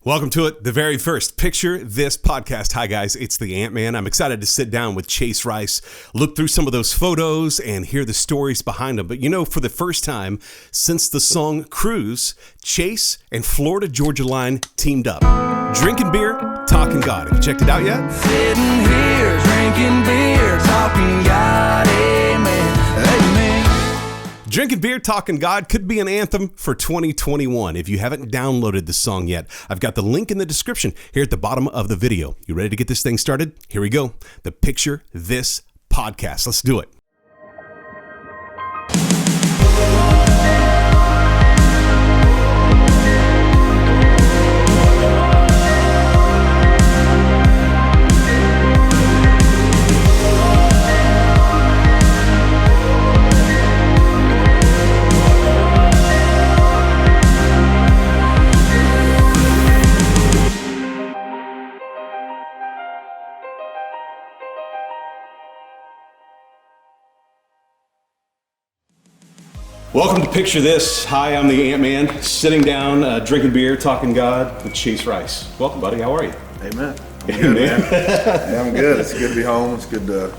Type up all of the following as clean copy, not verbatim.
Welcome to it, the very first Picture This podcast. Hi guys, it's the AntMan. I'm excited to sit down with Chase Rice, look through some of those photos and hear the stories behind them. But you know, for the first time since the song Cruise, Chase and Florida Georgia Line teamed up. Drinking beer, talking God. Have you checked it out yet? Sitting here, drinking beer, talking God, amen, amen. Drinking Beer, Talking God could be an anthem for 2021. If you haven't downloaded the song yet, I've got the link in the description here at the bottom of the video. You ready to get this thing started? Here we go. The Picture This podcast. Let's do it. Welcome to Picture This. Hi, I'm the AntMan, sitting down, drinking beer, talking God with Chase Rice. Welcome, buddy. How are you? Amen. I'm good, man. Yeah, I'm good. It's good to be home. It's good to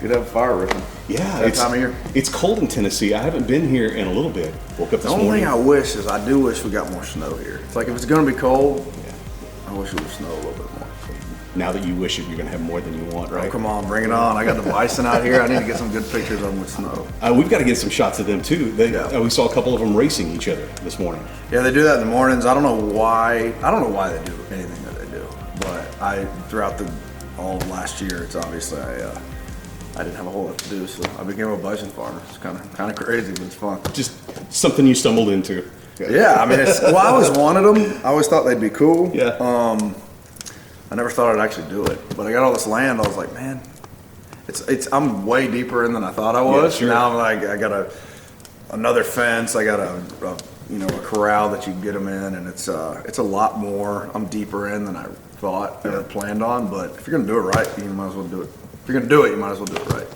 have a fire ripping. Yeah, that time of year. It's cold in Tennessee. I haven't been here in a little bit. Woke up this morning. The only thing I wish is I do wish we got more snow here. It's like if it's going to be cold, I wish it would snow a little bit more. Now that you wish you're going to have more than you want, right? Oh, come on, bring it on. I got the bison out here. I need to get some good pictures of them with snow. We've got to get some shots of them too. We saw a couple of them racing each other this morning. Yeah, they do that in the mornings. I don't know why they do anything that they do. But throughout all of last year, it's obviously I didn't have a whole lot to do, so I became a bison farmer. It's kind of crazy, but it's fun. Just something you stumbled into. Yeah, I mean, I always wanted them. I always thought they'd be cool. Yeah. I never thought I'd actually do it, but I got all this land. I was like, man, I'm way deeper in than I thought I was. Yeah, sure. Now I'm like, I got another fence. I got a corral that you can get them in, and it's a lot more. I'm deeper in than I thought or planned on. But if you're gonna do it right, you might as well do it. If you're gonna do it, you might as well do it right.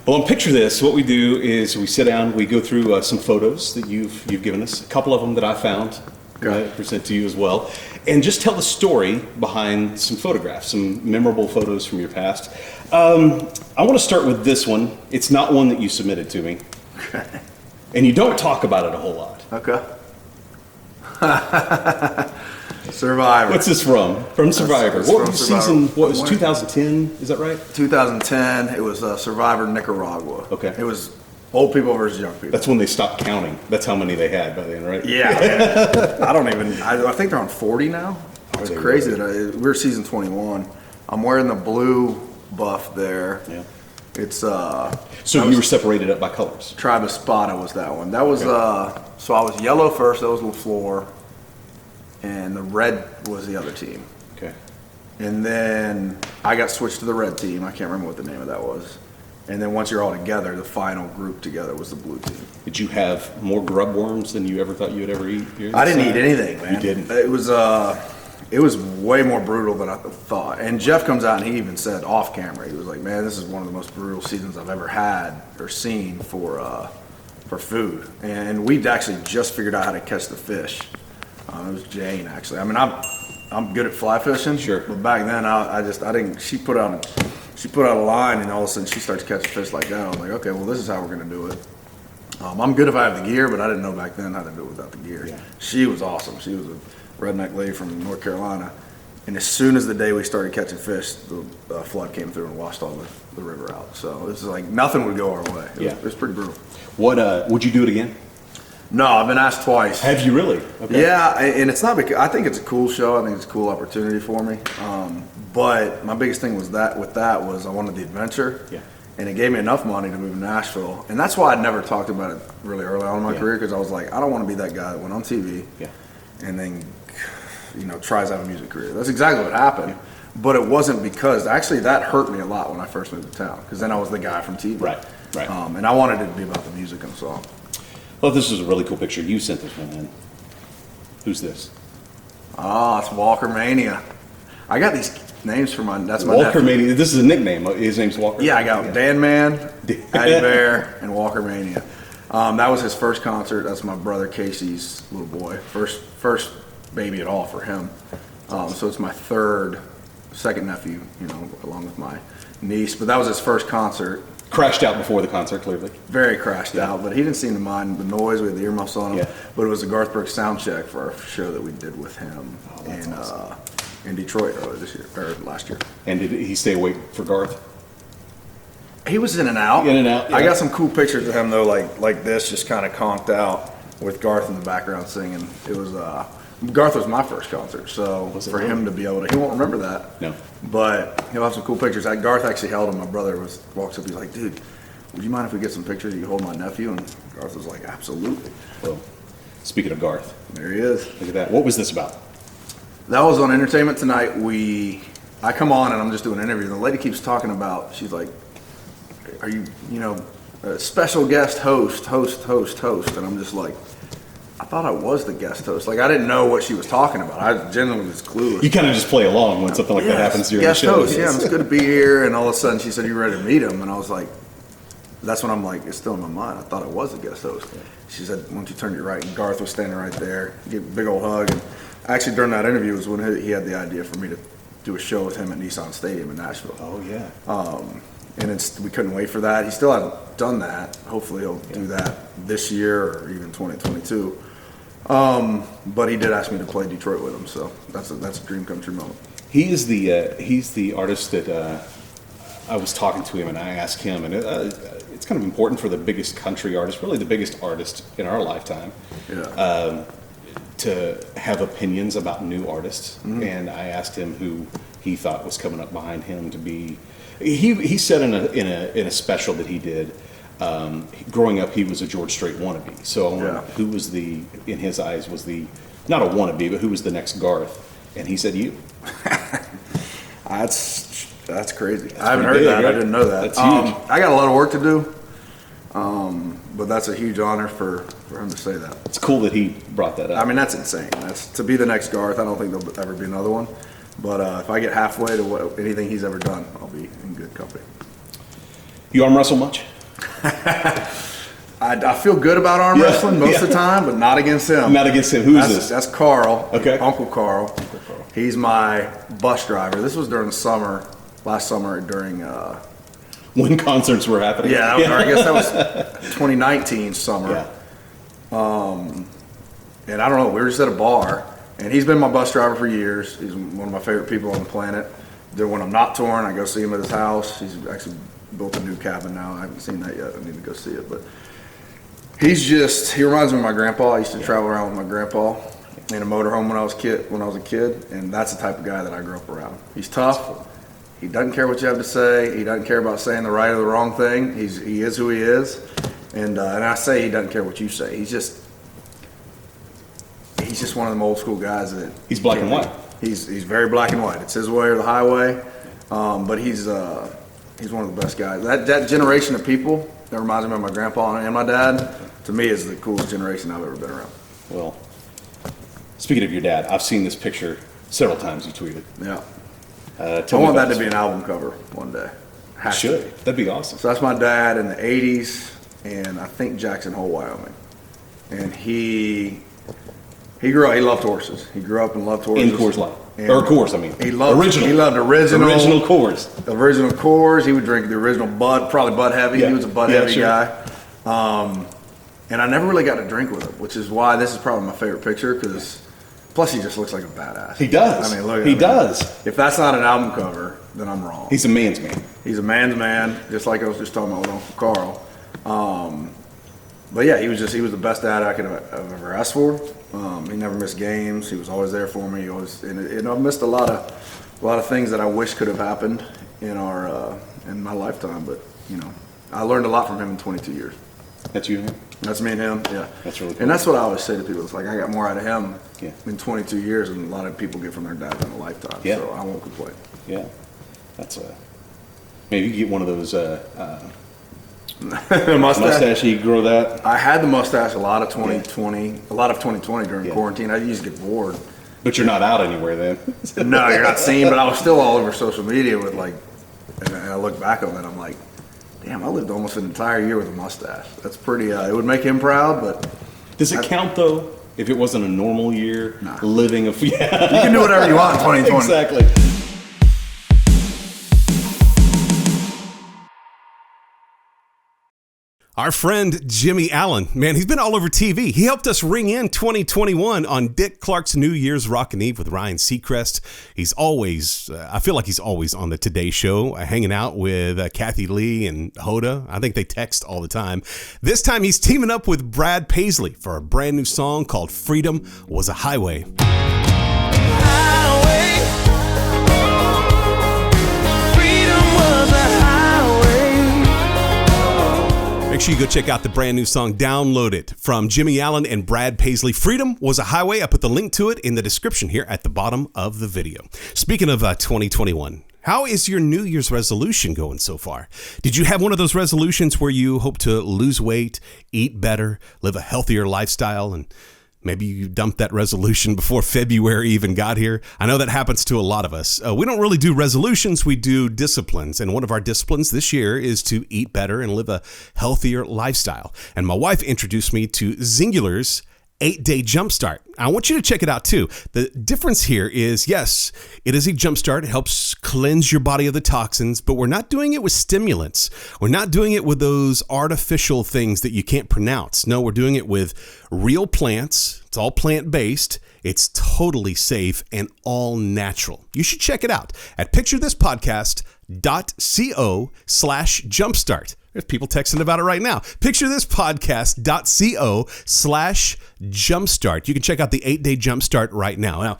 Well, on Picture This, what we do is we sit down, we go through some photos that you've given us, a couple of them that I found. Okay. Present to you as well, and just tell the story behind some photographs, some memorable photos from your past. I want to start with this one. It's not one that you submitted to me, okay. And you don't talk about it a whole lot. Okay. Survivor. What's this from? From Survivor. It's What from was Survivor. season? What was 2010? Is that right? 2010. It was Survivor Nicaragua. Okay. It was old people versus young people. That's when they stopped counting. That's how many they had by then, right? Yeah. I think they're on 40 now. It's crazy that we're season 21. I'm wearing the blue buff there. Yeah. It's So you were separated up by colors. Tribe Espada was that one. That was so I was yellow first. That was LaFleur, and the red was the other team. Okay. And then I got switched to the red team. I can't remember what the name of that was. And then once you're all together, the final group together was the blue team. Did you have more grub worms than you ever thought you would ever eat? I didn't eat anything, man. You didn't? It was way more brutal than I thought. And Jeff comes out and he even said off camera, he was like, man, this is one of the most brutal seasons I've ever had or seen for food. And we'd actually just figured out how to catch the fish. It was Jane, actually. I mean, I'm good at fly fishing. Sure. But back then, I didn't. She put out a line, and all of a sudden she starts catching fish like that. I was like, okay, well, this is how we're gonna do it. I'm good if I have the gear, but I didn't know back then how to do it without the gear. Yeah. She was awesome. She was a redneck lady from North Carolina, and as soon as the day we started catching fish, the flood came through and washed all the river out. So it was like nothing would go our way. It was pretty brutal. What would you do it again? No, I've been asked twice. Have you really? Okay. Yeah, and it's not because I think it's a cool show. I think it's a cool opportunity for me. But my biggest thing was I wanted the adventure. Yeah. And it gave me enough money to move to Nashville. And that's why I never talked about it really early on in my career, because I was like, I don't want to be that guy that went on TV and then tries to have a music career. That's exactly what happened. Yeah. But it wasn't because actually that hurt me a lot when I first moved to town, because then I was the guy from TV. Right. And I wanted it to be about the music and the song. Well, this is a really cool picture. You sent this one in. Who's this? It's Walker Mania. I got these names for that's my Walker nephew. Mania. This is a nickname. His name's Walker. Yeah, I got Dan Man, Eddie Bear, and Walker Mania. That was his first concert. That's my brother Casey's little boy. First baby at all for him. So it's my second nephew, along with my niece. But that was his first concert. Crashed out before the concert, clearly. Very crashed out, but he didn't seem to mind the noise. We had the earmuffs on him. Yeah. But it was a Garth Brooks sound check for our show that we did with him in Detroit last year. And did he stay awake for Garth? He was in and out. In and out. Yeah. I got some cool pictures of him though, like this, just kind of conked out with Garth in the background singing. It was Garth was my first concert, so for him to be able to, he won't remember that. No. But he'll have some cool pictures. Garth actually held him. My brother walks up, he's like, dude, would you mind if we get some pictures? You hold my nephew? And Garth was like, absolutely. Well, speaking of Garth, there he is. look at that. What was this about? That was on Entertainment Tonight. I come on and I'm just doing an interview. And the lady keeps talking about, she's like, are you, a special guest host? And I'm just like, I thought I was the guest host. Like, I didn't know what she was talking about. I genuinely was clueless. You kind of just play along when something like that happens during the guest show. Host, yeah, it's good to be here. And all of a sudden she said, you ready to meet him? And I was like, that's when I'm like, it's still in my mind. I thought I was the guest host. She said, why don't you turn to your right? And Garth was standing right there. Give a big old hug. And actually, during that interview was when he had the idea for me to do a show with him at Nissan Stadium in Nashville. Oh, yeah. And we couldn't wait for that. He still hasn't done that. Hopefully he'll do that this year or even 2022. But he did ask me to play Detroit with him, so that's a dream come true moment. He's the artist that I was talking to him, and I asked him, and it's kind of important for the biggest country artist, really the biggest artist in our lifetime, to have opinions about new artists. Mm-hmm. And I asked him who he thought was coming up behind him to be. He said in a special that he did. Growing up, he was a George Strait wannabe. So I wondered who was in his eyes, was not a wannabe, but who was the next Garth? And he said you. That's crazy. That's I haven't heard that. Right? I didn't know that. That's huge. I got a lot of work to do, but that's a huge honor for him to say that. It's cool that he brought that up. I mean, that's insane. That's to be the next Garth. I don't think there'll ever be another one. But if I get halfway to anything he's ever done, I'll be in good company. You arm wrestle much? I feel good about arm wrestling most of the time, but not against him. Not against him. Who's this? That's Carl. Okay. Uncle Carl. He's my bus driver. This was during the summer, last summer during... when concerts were happening. Yeah, I guess that was 2019 summer. Yeah. And I don't know, we were just at a bar, and he's been my bus driver for years. He's one of my favorite people on the planet. Then when I'm not touring, I go see him at his house. He's actually built a new cabin now. I haven't seen that yet. I need to go see it. But he reminds me of my grandpa. I used to travel around with my grandpa in a motorhome when I was a kid, and that's the type of guy that I grew up around. He's tough. He doesn't care what you have to say. He doesn't care about saying the right or the wrong thing. He is who he is. And I say he doesn't care what you say. He's just one of them old school guys that he's black and white. He's very black and white. It's his way or the highway. But he's one of the best guys. That generation of people that reminds me of my grandpa and my dad, to me, is the coolest generation I've ever been around. Well, speaking of your dad, I've seen this picture several times you tweeted. Yeah. I want that to be an album cover one day. Should. That'd be awesome. So that's my dad in the 80s, and I think Jackson Hole, Wyoming. And he grew up, he loved horses. He grew up and loved horses. In Coors Light. Or Coors, I mean. He loved original. He loved original. Original Coors. Original Coors. He would drink the original Bud, probably Bud Heavy. Yeah. He was a Bud Heavy sure. guy. And I never really got to drink with him, which is why this is probably my favorite picture, because plus he just looks like a badass. He does. I mean, look at him. He does. If that's not an album cover, then I'm wrong. He's a man's man. He's a man's man, just like I was just talking about with Uncle Carl. But yeah, he was the best dad I could have ever asked for. He never missed games. He was always there for me. And I've missed a lot of things that I wish could have happened in my lifetime. But I learned a lot from him in 22 years. That's you and him? That's me and him. Yeah. That's really cool. And that's what I always say to people. It's like I got more out of him Yeah. in 22 years than a lot of people get from their dads in a lifetime. Yeah. So I won't complain. Yeah. That's maybe you get one of those mustache. You grow that. I had the mustache a lot of 2020 during quarantine. I used to get bored. But you're not out anywhere then. No, you're not seen, but I was still all over social media with and I look back on it, I'm like, damn, I lived almost an entire year with a mustache. That's pretty, it would make him proud, but. Does it count though? if it wasn't a normal year, Nah. living a You can do whatever you want in 2020. Exactly. Our friend Jimmy Allen, man, he's been all over TV. He helped us ring in 2021 on Dick Clark's New Year's Rockin' Eve with Ryan Seacrest. He's always, I feel like he's always on the Today Show, hanging out with Kathy Lee and Hoda. I think they text all the time. This time he's teaming up with Brad Paisley for a brand new song called Freedom Was a Highway. Make sure you go check out the brand new song, download it, from Jimmy Allen and Brad Paisley. Freedom Was a Highway. I put the link to it in the description here at the bottom of the video. Speaking of 2021, how is your New Year's resolution going so far? Did you have one of those resolutions where you hope to lose weight, eat better, live a healthier lifestyle, and maybe you dumped that resolution before February even got here? I know that happens to a lot of us. We don't really do resolutions, we do disciplines. And one of our disciplines this year is to eat better and live a healthier lifestyle. And my wife introduced me to Zingular's 8-Day Jumpstart. I want you to check it out too. The difference here is, yes, it is a jumpstart. It helps cleanse your body of the toxins, but we're not doing it with stimulants. We're not doing it with those artificial things that you can't pronounce. No, we're doing it with real plants. It's all plant-based. It's totally safe and all natural. You should check it out at picturethispodcast.co/jumpstart. There's people texting about it right now. Picturethispodcast.co/jumpstart. You can check out the 8-Day Jumpstart right now. Now,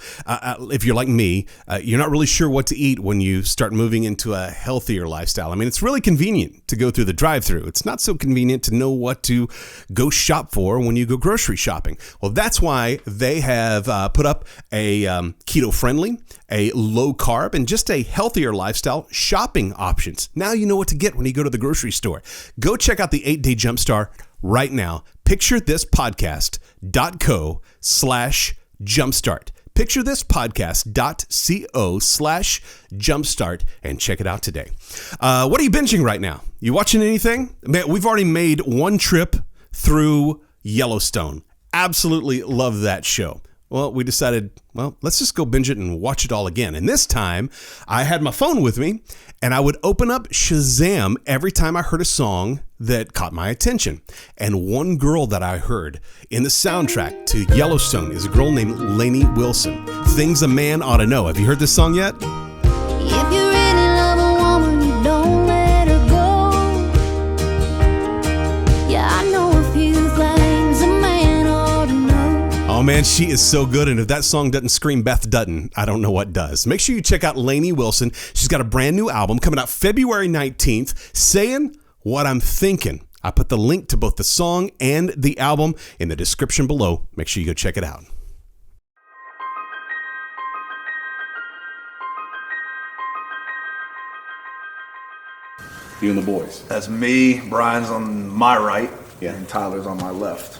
if you're like me, you're not really sure what to eat when you start moving into a healthier lifestyle. I mean, it's really convenient to go through the drive-thru. It's not so convenient to know what to go shop for when you go grocery shopping. Well, that's why they have put up a keto-friendly, a low-carb, and just a healthier lifestyle shopping options. Now you know what to get when you go to the grocery store. Go check out the 8-Day Jumpstart right now. Picturethispodcast.co/jumpstart. Picturethispodcast.co/jumpstart and check it out today. What are you binging right now? You watching anything? Man, we've already made one trip through Yellowstone. Absolutely love that show. Well, we decided, let's just go binge it and watch it all again. And this time, I had my phone with me, and I would open up Shazam every time I heard a song that caught my attention. And one girl that I heard in the soundtrack to Yellowstone is a girl named Lainey Wilson. Things a Man Ought to Know. Have you heard this song yet? If you really love a woman, you don't let her go. Yeah, I know a few things a man ought to know. Oh man, she is so good, and if that song doesn't scream Beth Dutton, I don't know what does. Make sure you check out Lainey Wilson. She's got a brand new album coming out February 19th, Saying What I'm Thinking. I put the link to both the song and the album in the description below. Make sure you go check it out. You and the boys. That's me. Brian's on my right, Yeah. and Tyler's on my left.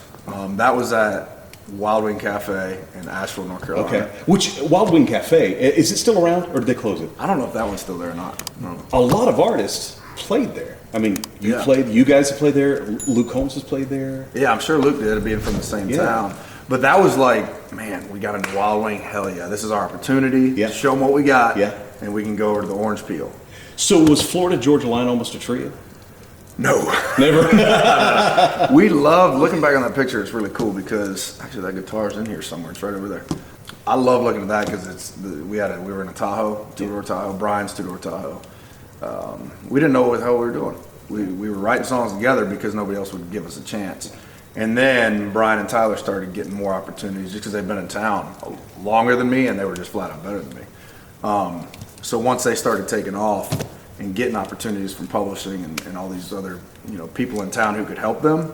That was at Wild Wing Cafe in Asheville, North Carolina. Okay. Which Wild Wing Cafe, is it still around or did they close it? I don't know if that one's still there or not. No. A lot of artists played there. I mean, you Yeah. played, you guys have played there, Luke Holmes has played there. Yeah, I'm sure Luke did, being from the same Yeah. town. But that was like, man, we got into Wild Wing. Hell yeah, this is our opportunity. Yeah. Show them what we got. Yeah. And we can go over to the Orange Peel. So was Florida Georgia Line almost a trio? No. Never. We loved looking back on that picture. It's really cool because actually that guitar's in here somewhere. It's right over there. I love looking at that because we were in a Tahoe, two-door Tahoe, Brian's two-door Tahoe. We didn't know what the hell we were doing. We were writing songs together because nobody else would give us a chance. And then Brian and Tyler started getting more opportunities just because they've been in town longer than me, and they were just flat out better than me. So once they started taking off and getting opportunities from publishing and all these other people in town who could help them,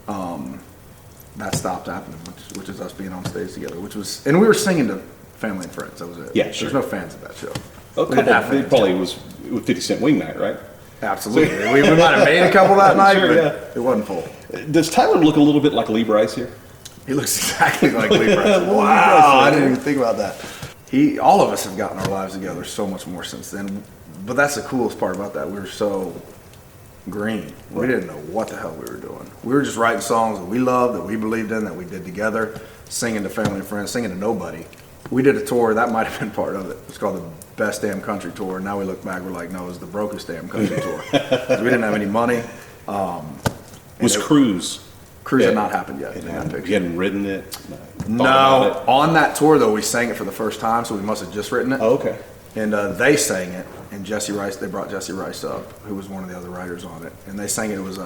that stopped happening, which is us being on stage together. And we were singing to family and friends. That was it. Yeah, sure. There's no fans at that show. A We didn't couple, have it fans. probably was with 50 Cent Wing Night, right? Absolutely. we might have made a couple that night, Sure, but yeah. it wasn't full. Does Tyler look a little bit like Lee Bryce here? He looks exactly like Lee Bryce. Little Lee Wow, Bryce, I right? didn't even think about that. All of us have gotten our lives together so much more since then. But that's the coolest part about that. green. We didn't know what the hell we were doing. We were just writing songs that we loved, that we believed in, that we did together, singing to family and friends, singing to nobody. We did a tour, that might have been part of it. It's called the Best Damn Country Tour. Now we look back, we're like, no, it was the brokest damn country tour. 'Cause we didn't have any money. Was Cruise? Cruise had not happened yet. You in that picture. hadn't written it? No, on that tour though, we sang it for the first time, so we must have just written it. Oh, okay. And they sang it, and Jesse Rice, they brought Jesse Rice up, who was one of the other writers on it. And they sang it, it was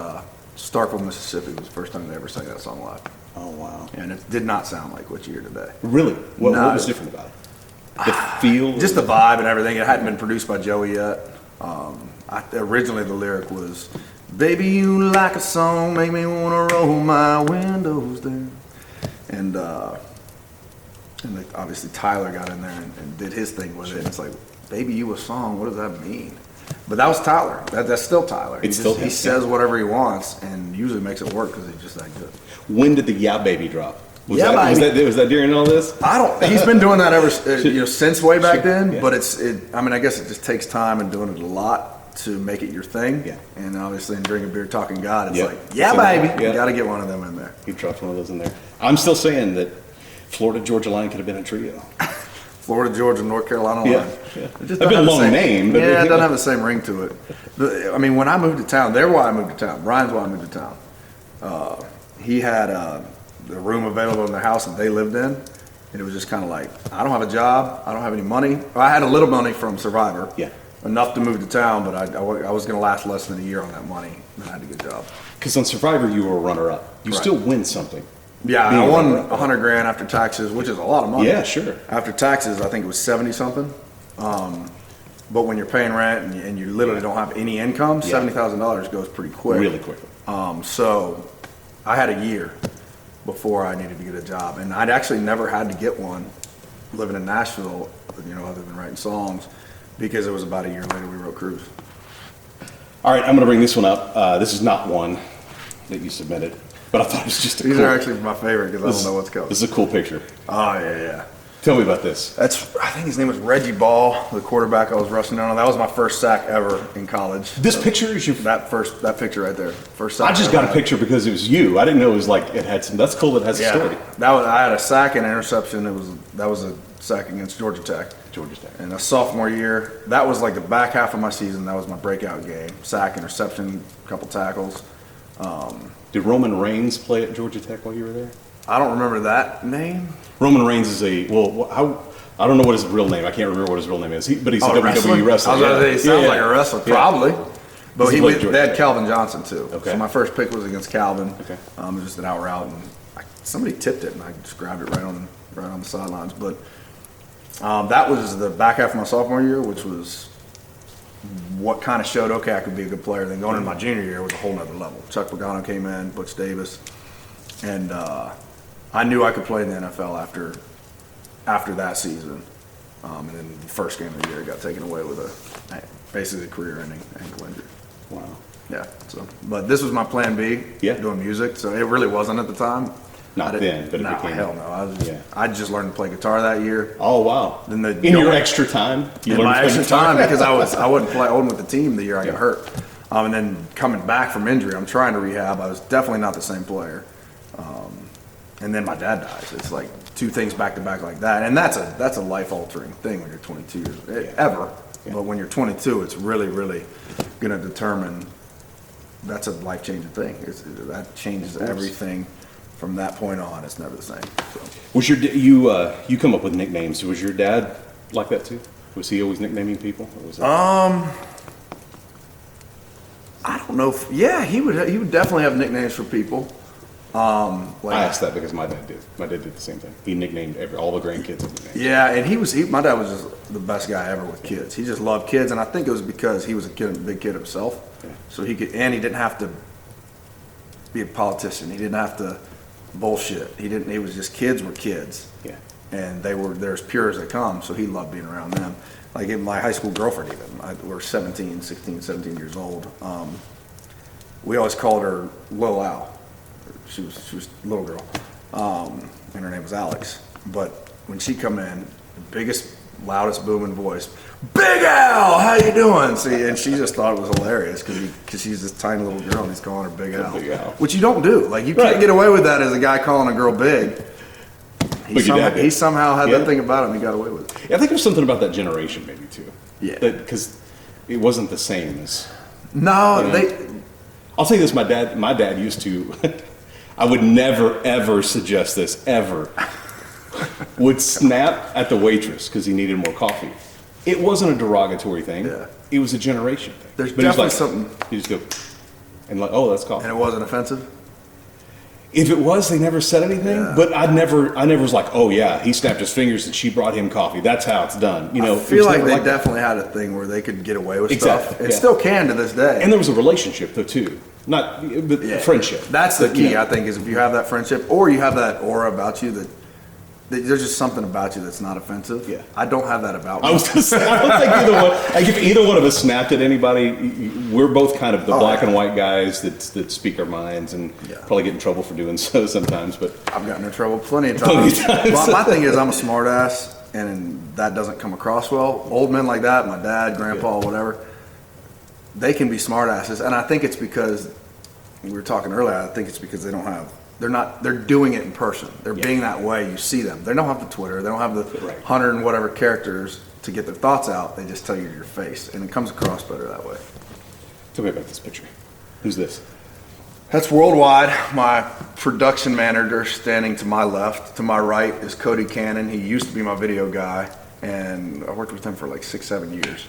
Starkville, Mississippi, was the first time they ever sang that song live. Oh, wow. And it did not sound like what you hear today. Really? What No. was different about it? The feel? Just the vibe and everything. It hadn't been produced by Joey yet. Originally the lyric was, "Baby, you like a song, make me wanna roll my windows down." And obviously Tyler got in there and did his thing with it. And it's like, "Baby, you a song, what does that mean?" But that was Tyler. That's still Tyler. It's still him, he says whatever he wants and usually makes it work because he's just that good. When did the Yeah Baby drop? Was Yeah Baby. was that during all this? He's been doing that ever, since way back then. Yeah. But I guess it just takes time and doing it a lot to make it your thing. Yeah. And obviously in Drink a Beer Talking God, it's Yeah. like, yeah, So, baby. yeah. You got to get one of them in there. He dropped one of those in there. I'm still saying that Florida Georgia Line could have been a trio. Florida, Georgia, North Carolina line. Yeah. It just That'd doesn't been a have the long same- name, but yeah, it doesn't have the same ring to it. When I moved to town, they're why I moved to town. Brian's why I moved to town. He had the room available in the house that they lived in, and it was just kind of like, I don't have a job, I don't have any money. I had a little money from Survivor, Yeah. enough to move to town, but I was going to last less than a year on that money, and I had to get a job. Because on Survivor, you were a runner-up. You Right. still win something. Yeah, Being I a won runner-up. $100,000 after taxes, which is a lot of money. Yeah, sure. After taxes, I think it was 70 something. But when you're paying rent and you literally don't have any income, Yeah. $70,000 goes pretty quick. Really quickly. So I had a year before I needed to get a job, and I'd actually never had to get one living in Nashville, other than writing songs, because it was about a year later we wrote Cruise. All right, I'm going to bring this one up. This is not one that you submitted, but I thought it was just a These cool. are actually my favorite because I don't know what's coming. This is a cool picture. Oh yeah. Tell me about this. I think his name was Reggie Ball, the quarterback I was rushing down on. That was my first sack ever in college. This picture is your. That picture right there. First sack. I just I got ever a had. picture because it was you. I didn't know it was like it had some. That's cool. That it has a story. I had a sack and interception. That was a sack against Georgia Tech. Georgia Tech. And a sophomore year, that was like the back half of my season. That was my breakout game. Sack, interception, couple tackles. Did Roman Reigns play at Georgia Tech while you were there? I don't remember that name. Roman Reigns is I don't know what his real name. I can't remember what his real name is. But he's a WWE wrestler. I was gonna say, he sounds like a wrestler, probably. But He's played Georgia they had Tech. Calvin Johnson too. Okay. So my first pick was against Calvin. Okay. It was just an out route, and somebody tipped it, and I just grabbed it right on the sidelines. But that was the back half of my sophomore year, which was what kind of showed, okay, I could be a good player. Then going into my junior year was a whole nother level. Chuck Pagano came in, Butch Davis, and I knew I could play in the NFL after that season. And then the first game of the year got taken away with basically a career-ending ankle injury. Wow. Yeah. So, but this was my plan B. Yeah. Doing music. So it really wasn't at the time. Not I didn't- then, but it no, became. hell no. Yeah. I just learned to play guitar that year. Oh wow. Then the- in your extra time, you In learned my to play extra guitar? time because I wasn't with the team the year I got Yeah. hurt. And then coming back from injury, I'm trying to rehab. I was definitely not the same player. And then my dad dies. It's like two things back to back like that, and that's a life altering thing when you're 22 ever. Yeah. But when you're 22, it's really going to determine. That's a life changing thing. That changes everything from that point on. It's never the same. So. Was you come up with nicknames? Was your dad like that too? Was he always nicknaming people? Or was I don't know. He would definitely have nicknames for people. I asked that because my dad did. My dad did the same thing. He nicknamed all the grandkids with nicknames. Yeah, and my dad was just the best guy ever with kids. He just loved kids, and I think it was because he was a big kid himself. Yeah. So he didn't have to be a politician. He didn't have to bullshit. He was just kids were kids. Yeah. And they're as pure as they come, so he loved being around them. Like in my high school girlfriend even, we're 17 years old. We always called her Lil Al. She was a little girl, and her name was Alex. But when she come in, the biggest loudest booming voice. Big Al, how you doing? See, and she just thought it was hilarious because she's this tiny little girl and he's calling her Big Al. Big Al. Which you don't do. Like, you can't get away with that as a guy calling a girl big. He somehow had that thing about him. He got away with it. Yeah, I think there's something about that generation maybe too. Yeah. Because it wasn't the same as. No, You know? I'll say this: my dad used to. I would never ever suggest this ever. Would snap at the waitress because he needed more coffee. It wasn't a derogatory thing. Yeah. It was a generation thing. There's But he was definitely like, something. You just go and like, oh, that's coffee. And it wasn't offensive? If it was, they never said anything. Yeah. But I never was like, oh yeah, he snapped his fingers and she brought him coffee. That's how it's done. You know, I feel like they definitely had a thing where they could get away with Exactly, stuff. It yeah. still can to this day. And there was a relationship though too, not but Yeah. friendship. That's the key, Yeah. I think, is if you have that friendship or you have that aura about you that there's just something about you that's not offensive. Yeah. I don't have that about me. I was going to say, I don't think either one. Like if either one of us snapped at anybody, we're both kind of the black and white guys that speak our minds and Yeah. probably get in trouble for doing so sometimes. But I've gotten in trouble plenty of Plenty times. of times. Well, my thing is I'm a smart ass, and that doesn't come across well. Old men like that, my dad, grandpa, whatever, they can be smart asses. And I think it's because, we were talking earlier, I think it's because they're doing it in person. They're being that way. You see them. They don't have the Twitter. They don't have the Right. 100 and whatever characters to get their thoughts out. They just tell you to your face, and it comes across better that way. tell me about this picture. Who's this? That's worldwide. My production manager standing to my left. To my right is Cody Cannon. He used to be my video guy, and I worked with him for like 6-7 years.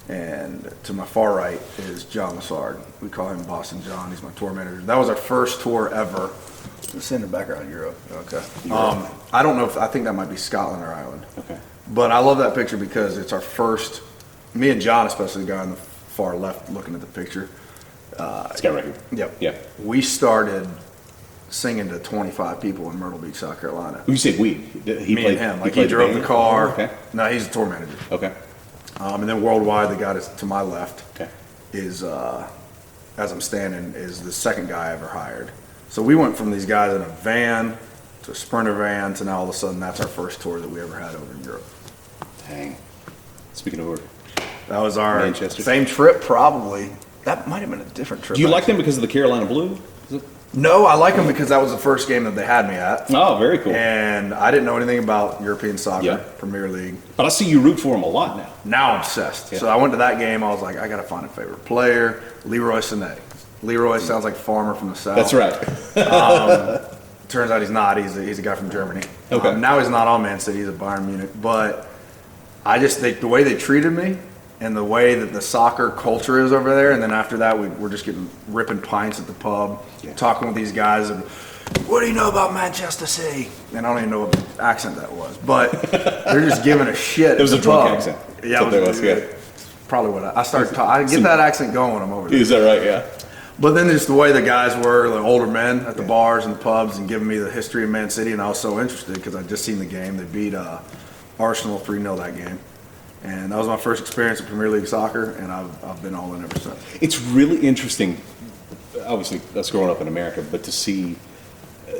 And to my far right is John Lassard. We call him Boston John. He's my tour manager. That was our first tour ever. It's in the background, Europe. Okay. I don't know if, I think that might be Scotland or Ireland. Okay. But I love that picture because it's our first, me and John, especially the guy on the far left looking at the picture. This guy right here. Yep. Yeah. We started singing to 25 people in Myrtle Beach, South Carolina. When you say we, he Me played, and him. Like played he drove the band? car. Oh, okay. No, he's a tour manager. Okay. And then worldwide, the guy that's to my left Okay. is, as I'm standing, is the second guy I ever hired. So we went from these guys in a van to a Sprinter van to now all of a sudden that's our first tour that we ever had over in Europe. Dang. Speaking of order, That was our Manchester. same trip, probably. That might have been a different trip. do you like actually. them because of the Carolina Blue? Is it? No, I like them because that was the first game that they had me at. Oh, very cool. And I didn't know anything about European soccer, Yeah. Premier League. But I see you root for them a lot now. Now I'm obsessed. Yeah. So I went to that game. I was like, I got to find a favorite player. Leroy Sané. Leroy sounds like farmer from the South. That's right. Turns out he's not. He's a guy from Germany. Okay. Now he's not on Man City. He's at Bayern Munich. But I just think the way they treated me and the way that the soccer culture is over there, and then after that, we're just ripping pints at the pub, talking with these guys. And, what do you know about Manchester City? And I don't even know what accent that was, but they're just giving a shit. It was at a the drunk pub. accent. Yeah, That's what it was, yeah. Probably what I started. I get that accent going when I'm over there. Is that right? Yeah. But then just the way the guys were, the older men at the bars and the pubs, and giving me the history of Man City, and I was so interested because I'd just seen the game. They beat Arsenal 3-0 that game, and that was my first experience in Premier League soccer, and I've been all in ever since. It's really interesting, obviously, us growing up in America, but to see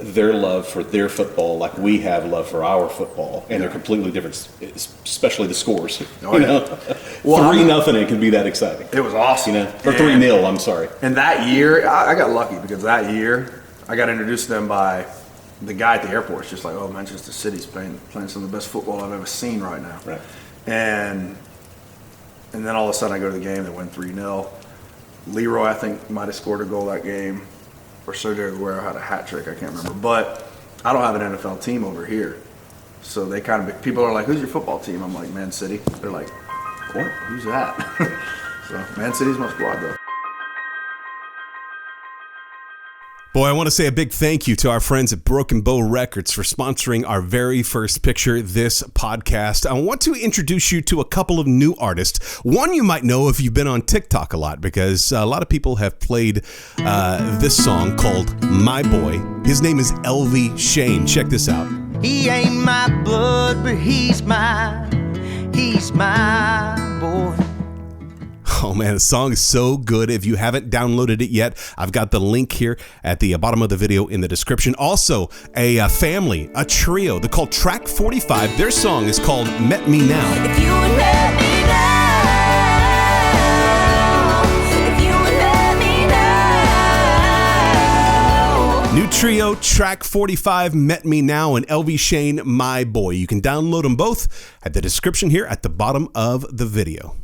their love for their football like we have love for our football, and they're completely different, especially the scores. Oh, you yeah. know? Well, 3-0, it can be that exciting. It was awesome. You know? Or 3-0, I'm sorry. And that year, I got lucky because that year I got introduced to them by the guy at the airport. It's just like, oh, Manchester City's playing some of the best football I've ever seen right now. Right. And then all of a sudden I go to the game, they win 3-0. Leroy, I think, might have scored a goal that game. Or Sergio Aguero had a hat trick, I can't remember. But I don't have an NFL team over here. So they kind of, people are like, who's your football team? I'm like, Man City. They're like, what? Who's that? So Man City's my squad, though. Boy, I want to say a big thank you to our friends at Broken Bow Records for sponsoring our very first Picture This podcast. I want to introduce you to a couple of new artists. One you might know if you've been on TikTok a lot, because a lot of people have played this song called My Boy. His name is LV Shane. Check this out. He ain't my blood, but he's my boy. Oh man, the song is so good. If you haven't downloaded it yet, I've got the link here at the bottom of the video in the description. Also, a family, a trio, they're called Track 45. Their song is called Met Me Now. If you would let me now, if you would let me now. New trio, Track 45, Met Me Now, and LV Shane, My Boy. You can download them both at the description here at the bottom of the video.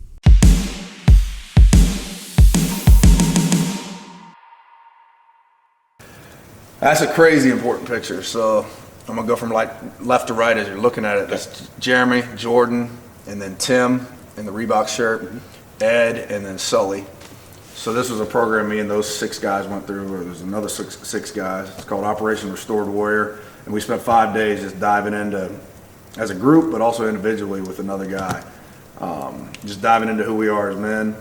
That's a crazy important picture. So I'm gonna go from like left to right as you're looking at it. That's Jeremy, Jordan, and then Tim in the Reebok shirt, Ed, and then Sully. So this was a program me and those 6 guys went through, or there's another six guys. It's called Operation Restored Warrior. And we spent 5 days just diving into, as a group, but also individually with another guy, just diving into who we are as men.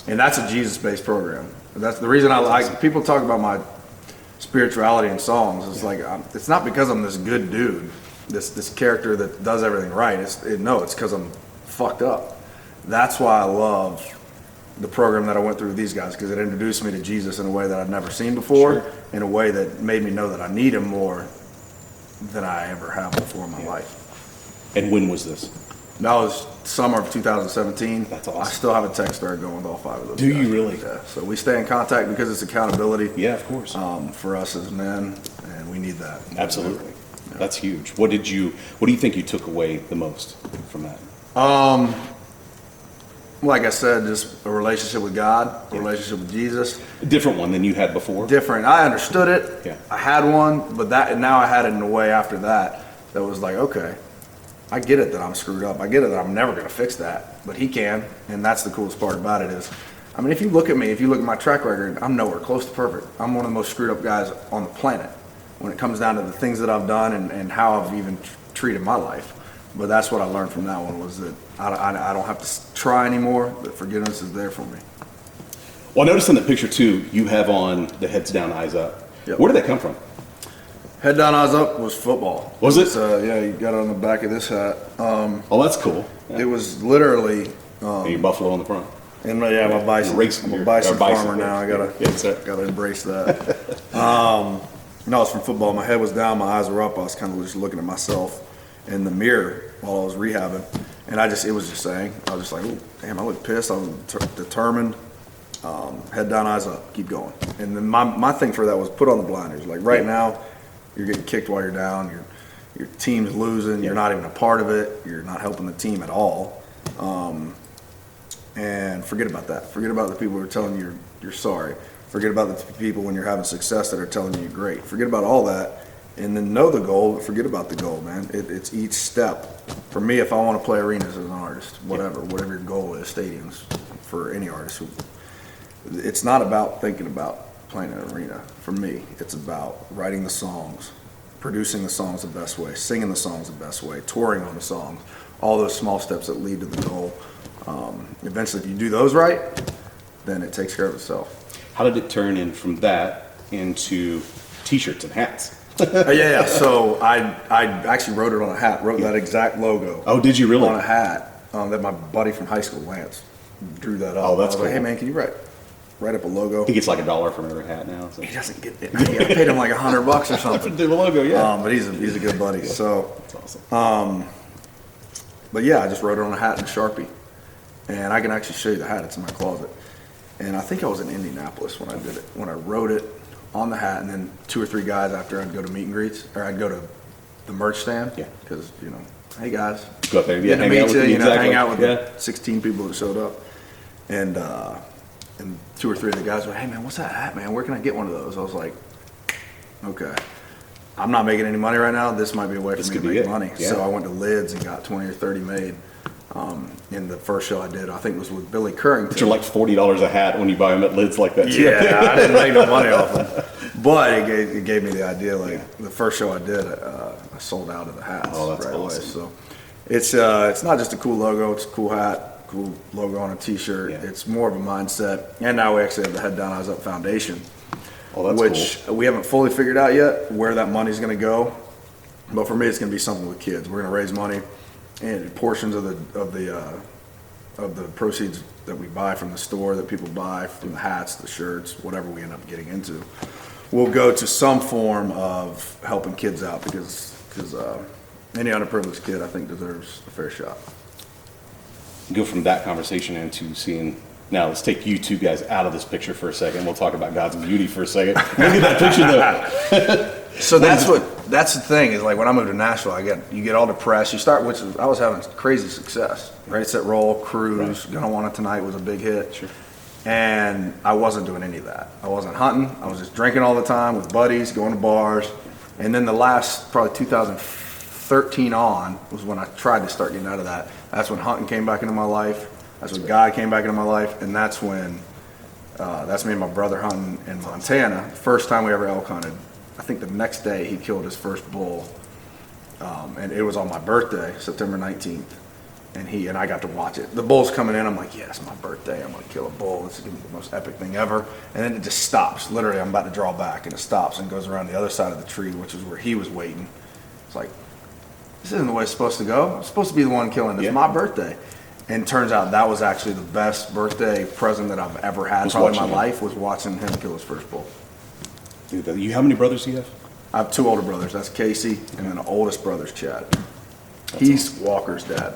And that's a Jesus-based program. That's the reason I like, people talk about my spirituality in songs. It's like, it's not because I'm this good dude, this character that does everything right. It's because I'm fucked up. That's why I love the program that I went through with these guys, because it introduced me to Jesus in a way that I'd never seen before, in a way that made me know that I need him more than I ever have before in my life. And when was this? That was summer of 2017. That's awesome. I still have a text thread going with all 5 of those Do guys. you really? Yeah. So we stay in contact because it's accountability. Yeah, of course. For us as men, and we need that. Absolutely. That's huge. What do you think you took away the most from that? Like I said, just a relationship with God, a relationship with Jesus. A different one than you had before? Different. I understood it. Yeah. I had one, but now I had it in a way after that was like, okay, I get it that I'm screwed up. I get it that I'm never going to fix that, but he can, and that's the coolest part about it is, I mean, if you look at me, if you look at my track record, I'm nowhere close to perfect. I'm one of the most screwed up guys on the planet when it comes down to the things that I've done and how I've even treated my life. But that's what I learned from that one, was that I don't have to try anymore, that forgiveness is there for me. Well, I noticed in the picture too, you have on the heads down, eyes up. Yep. Where did that come from? Head down, eyes up was football. Was it? Yeah, you got it on the back of this hat. Oh, that's cool. Yeah. It was literally, And your buffalo on the front. and yeah, my bison. Racing I'm a gear. bison Or bison farmer now. I gear. gotta gotta embrace that. No, it's from football. My head was down, my eyes were up. I was kind of just looking at myself in the mirror while I was rehabbing, and it was just saying, I was just like, oh, damn, I look pissed. I was determined. Head down, eyes up, keep going. And then my thing for that was put on the blinders. Like right now, you're getting kicked while you're down. Your team's losing. You're not even a part of it. You're not helping the team at all. And forget about that. Forget about the people who are telling you you're sorry. Forget about the people when you're having success that are telling you you're great. Forget about all that, and then know the goal, but forget about the goal, man. It's each step. For me, if I want to play arenas as an artist, whatever your goal is, stadiums, for any artist, it's not about thinking about playing an arena. For me, it's about writing the songs, producing the songs the best way, singing the songs the best way, touring on the songs, all those small steps that lead to the goal. Eventually, if you do those right, then it takes care of itself. How did it turn in from that into t-shirts and hats? Yeah. So I actually wrote it on a hat. Wrote that exact logo. Oh, did you really? On a hat that my buddy from high school, Lance, drew that up. Oh, that's I was like, cool. hey man, can you write up a logo? He gets like $1 for every hat now. So. He doesn't get it. I paid him like $100 or something. Do the logo, yeah. But he's a good buddy. So, That's awesome. but yeah, I just wrote it on a hat in Sharpie, and I can actually show you the hat. It's in my closet. And I think I was in Indianapolis when I did it. When I wrote it on the hat, and then 2 or 3 guys after, I'd go to meet and greets, or I'd go to the merch stand. Yeah. Because hey guys, Go up there, get to hang meet out with you, you, exactly. hang out with Yeah. the 16 people that showed up, and 2 or 3 of the guys were, hey man, what's that hat, man? Where can I get one of those? I was like, okay, I'm not making any money right now. This might be a way for This me to could be make it. money. Yeah. So I went to Lids and got 20 or 30 made. In the first show I did, I think it was with Billy Currington. Which are like $40 a hat when you buy them at Lids like that. too. Yeah, I didn't make no money off them, but it gave me the idea. Like the first show I did, I sold out of the hats Oh, that's right away. awesome. So it's not just a cool logo; it's a cool hat, cool logo on a T-shirt. Yeah. It's more of a mindset. And now we actually have the Head Down Eyes Up Foundation, Oh, that's which we haven't fully figured out yet where that money's going to go. But for me, it's going to be something with kids. We're going to raise money, and portions of the of the proceeds that we buy from the store, that people buy from the hats, the shirts, whatever we end up getting into, will go to some form of helping kids out because any underprivileged kid, I think, deserves a fair shot. Go from that conversation into seeing. Now let's take you two guys out of this picture for a second. We'll talk about God's beauty for a second. Look at that picture though. So that's the thing is, like, when I moved to Nashville, you get all depressed. You start, I was having crazy success. Right, Set, Roll, Cruise, right. Gonna Want It Tonight was a big hit. Sure. And I wasn't doing any of that. I wasn't hunting. I was just drinking all the time with buddies, going to bars. And then the last, probably 2013 on, was when I tried to start getting out of that. That's when hunting came back into my life. That's when God came back into my life. And that's when, that's me and my brother hunting in Montana. First time we ever elk hunted. I think the next day he killed his first bull. And it was on my birthday, September 19th. And I got to watch it. The bull's coming in. I'm like, yeah, it's my birthday. I'm going to kill a bull. This is going to be the most epic thing ever. And then it just stops. Literally, I'm about to draw back, and it stops and goes around the other side of the tree, which is where he was waiting. It's like, this isn't the way it's supposed to go. I'm supposed to be the one killing. It's my birthday. And turns out that was actually the best birthday present that I've ever had probably in my life, was watching him kill his first bull. Dude, how many brothers do you have? I have 2 older brothers. That's Casey, and then the oldest brother's Chad. He's awesome. Walker's dad.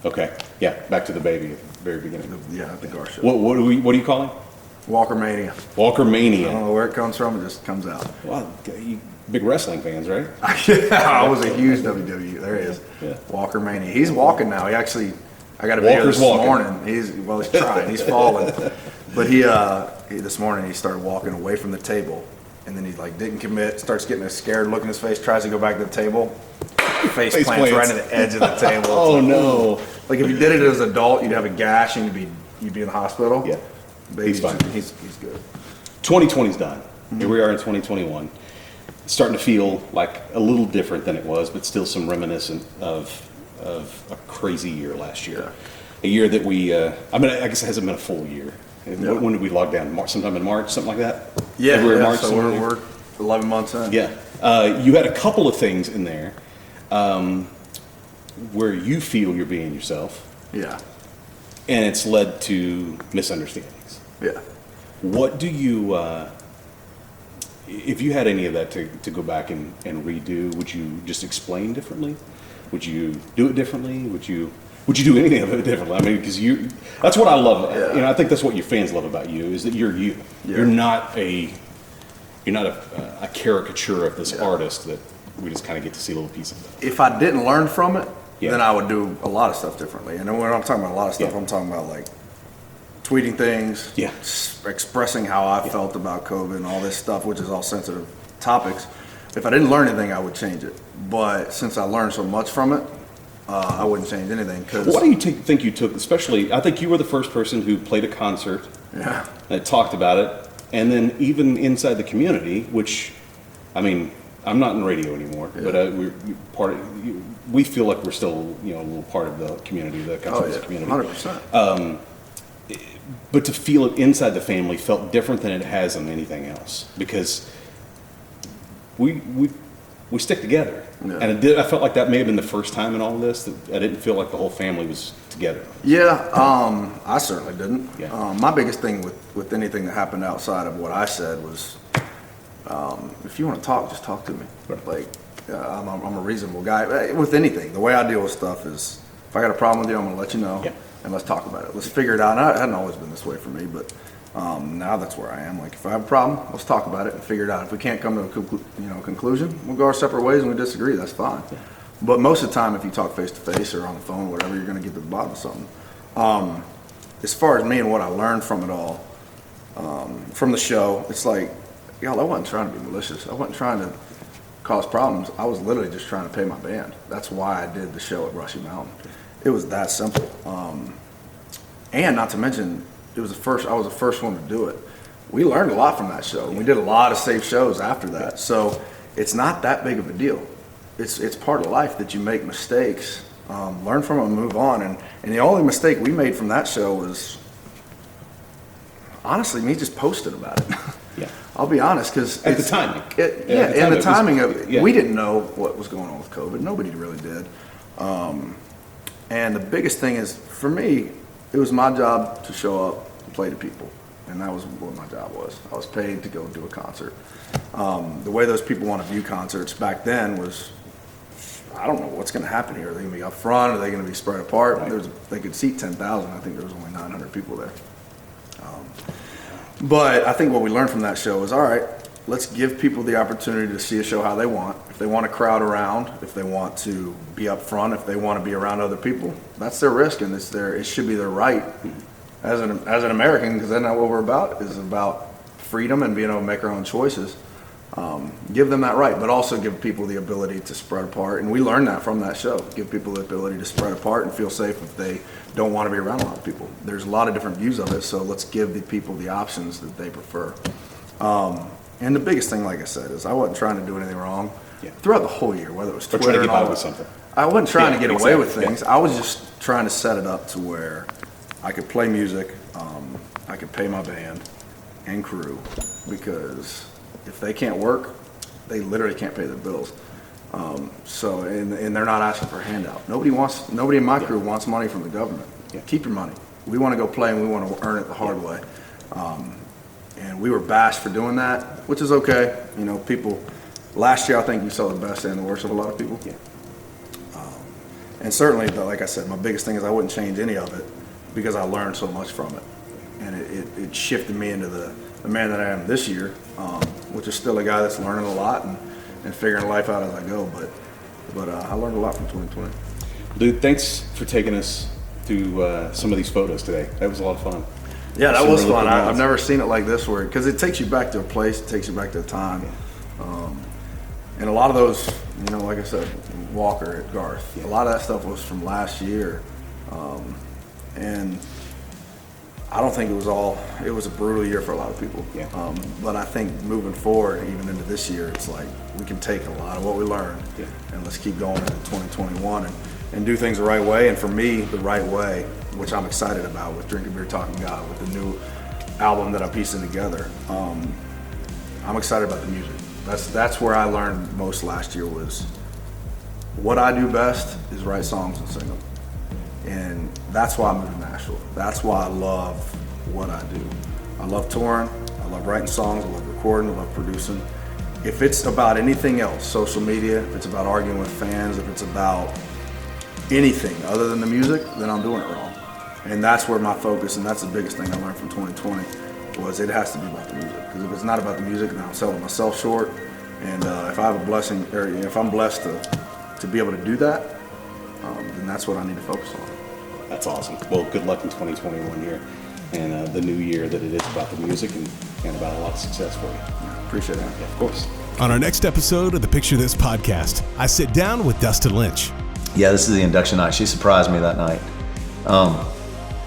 Okay. Yeah. Back to the baby at the very beginning. The gar show. What do you call him? Walker Mania. Walker Mania. I don't know where it comes from. It just comes out. Wow. You big wrestling fans, right? Yeah, I was a huge WWE. There he is. Yeah. Walker Mania. He's walking now. I got a video this morning. He's trying. He's falling. But he this morning he started walking away from the table, and then he didn't commit. Starts getting a scared look in his face. Tries to go back to the table. Face plants right at the edge of the table. Oh no! Like, if you did it as an adult, you'd have a gash and you'd be in the hospital. Yeah, he's fine. He's good. 2020's done. Mm-hmm. Here we are in 2021. It's starting to feel like a little different than it was, but still some reminiscent of a crazy year last year. Yeah. A year that I guess it hasn't been a full year. Yeah. When did we log down? Sometime in March, something like that? Yeah, March, so we're 11 months in. Yeah. You had a couple of things in there where you feel you're being yourself. Yeah. And it's led to misunderstandings. Yeah. What do you, if you had any of that to go back and redo, would you just explain differently? Would you do it differently? Would you do anything of it differently? I mean, because that's what I love. Yeah. I think that's what your fans love about you, is that you're you. Yeah. You're not a caricature of this artist that we just kind of get to see a little piece of that. If I didn't learn from it, then I would do a lot of stuff differently. And when I'm talking about a lot of stuff, I'm talking about tweeting things, expressing how I felt about COVID and all this stuff, which is all sensitive topics. If I didn't learn anything, I would change it. But since I learned so much from it, I wouldn't change anything. What do you think you took, especially, I think you were the first person who played a concert that talked about it, and then even inside the community, which, I mean, I'm not in radio anymore, but we feel like we're still, a little part of the community, the country's community. 100%. But to feel it inside the family felt different than it has on anything else, because we stick together. Yeah. And I felt like that may have been the first time in all of this that I didn't feel like the whole family was together. Yeah, I certainly didn't. Yeah. My biggest thing with anything that happened outside of what I said was, if you want to talk, just talk to me. Right. I'm a reasonable guy. With anything, the way I deal with stuff is, if I got a problem with you, I'm going to let you know, and let's talk about it. Let's figure it out. And it hadn't always been this way for me, but now that's where I am. Like, if I have a problem, let's talk about it and figure it out. If we can't come to a conclusion, we'll go our separate ways and we disagree. That's fine. Yeah. But most of the time, if you talk face to face or on the phone or whatever, you're going to get to the bottom of something. As far as me and what I learned from it all, from the show, it's like, I wasn't trying to be malicious. I wasn't trying to cause problems. I was literally just trying to pay my band. That's why I did the show at Brushy Mountain. It was that simple. And not to mention, I was the first one to do it. We learned a lot from that show. We did a lot of safe shows after that. So it's not that big of a deal. It's part of life that you make mistakes, learn from them and move on. And the only mistake we made from that show was, honestly, me just posting about it. Yeah. I'll be honest, because at the timing. And the timing of it. We didn't know what was going on with COVID. Nobody really did. And the biggest thing is, for me, it was my job to show up and play to people. And that was what my job was. I was paid to go do a concert. The way those people want to view concerts back then was, I don't know what's going to happen here. Are they going to be up front? Are they going to be spread apart? Right. They could seat 10,000. I think there was only 900 people there. But I think what we learned from that show is, all right, let's give people the opportunity to see a show how they want. If they want to crowd around, if they want to be up front, if they want to be around other people, that's their risk, and it should be their right as an American, because that's not what we're about. Is about freedom and being able to make our own choices. Give them that right, but also give people the ability to spread apart. And we learned that from that show. Give people the ability to spread apart and feel safe if they don't want to be around a lot of people. There's a lot of different views of it, so let's give the people the options that they prefer. And the biggest thing, like I said, is I wasn't trying to do anything wrong throughout the whole year, whether it was Twitter trying to and get by all with that. something. I wasn't trying to get away with exactly. things. I was just trying to set it up to where I could play music, I could pay my band and crew, because if they can't work, they literally can't pay their bills. And they're not asking for a handout. Nobody in my crew wants money from the government. Keep your money. We want to go play and we want to earn it the hard way. And we were bashed for doing that, which is okay. You know, people, last year I think you saw the best and the worst of a lot of people. And certainly, like I said, my biggest thing is I wouldn't change any of it because I learned so much from it. And it shifted me into the man that I am this year, which is still a guy that's learning a lot and figuring life out as I go. But I learned a lot from 2020. Dude, thanks for taking us through some of these photos today. That was a lot of fun. Yeah, that Some was really fun. cool I've ones. never seen it like this, because it takes you back to a place, it takes you back to a time. And a lot of those, you know, like I said, Walker at Garth, a lot of that stuff was from last year. And I don't think it was a brutal year for a lot of people. But I think moving forward, even into this year, it's like we can take a lot of what we learned and let's keep going into 2021 and do things the right way. And for me, the right way, which I'm excited about with Drinking Beer Talking God, with the new album that I'm piecing together. I'm excited about the music. That's where I learned most last year, was what I do best is write songs and sing them. And that's why I moved to Nashville. That's why I love what I do. I love touring, I love writing songs, I love recording, I love producing. If it's about anything else, social media, if it's about arguing with fans, if it's about anything other than the music, then I'm doing it wrong. And that's where my focus, and that's the biggest thing I learned from 2020, was it has to be about the music. Because if it's not about the music, then I'm selling myself short. And if I have a blessing, or if I'm blessed to be able to do that, then that's what I need to focus on. That's awesome. Well, good luck in 2021 here and the new year, that it is about the music and about a lot of success for you. Yeah, appreciate that. Yeah, of course. On our next episode of the Picture This podcast, I sit down with Dustin Lynch. Yeah, this is the induction night. She surprised me that night. I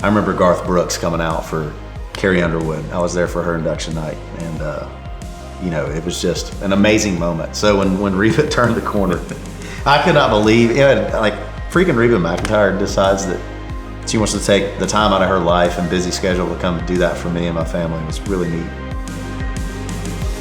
remember Garth Brooks coming out for Carrie Underwood. I was there for her induction night, and it was just an amazing moment. So when Reba turned the corner, I could not believe it. Like, freaking Reba McEntire decides that she wants to take the time out of her life and busy schedule to come do that for me and my family. It was really neat.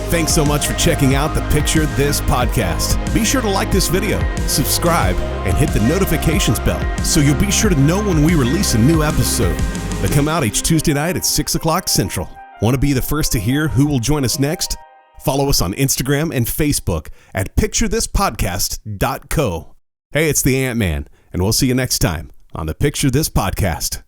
Thanks so much for checking out the Picture This podcast. Be sure to like this video, subscribe, and hit the notifications bell so you'll be sure to know when we release a new episode. They come out each Tuesday night at 6 o'clock Central. Want to be the first to hear who will join us next? Follow us on Instagram and Facebook at picturethispodcast.co. Hey, it's the AntMan, and we'll see you next time on the Picture This podcast.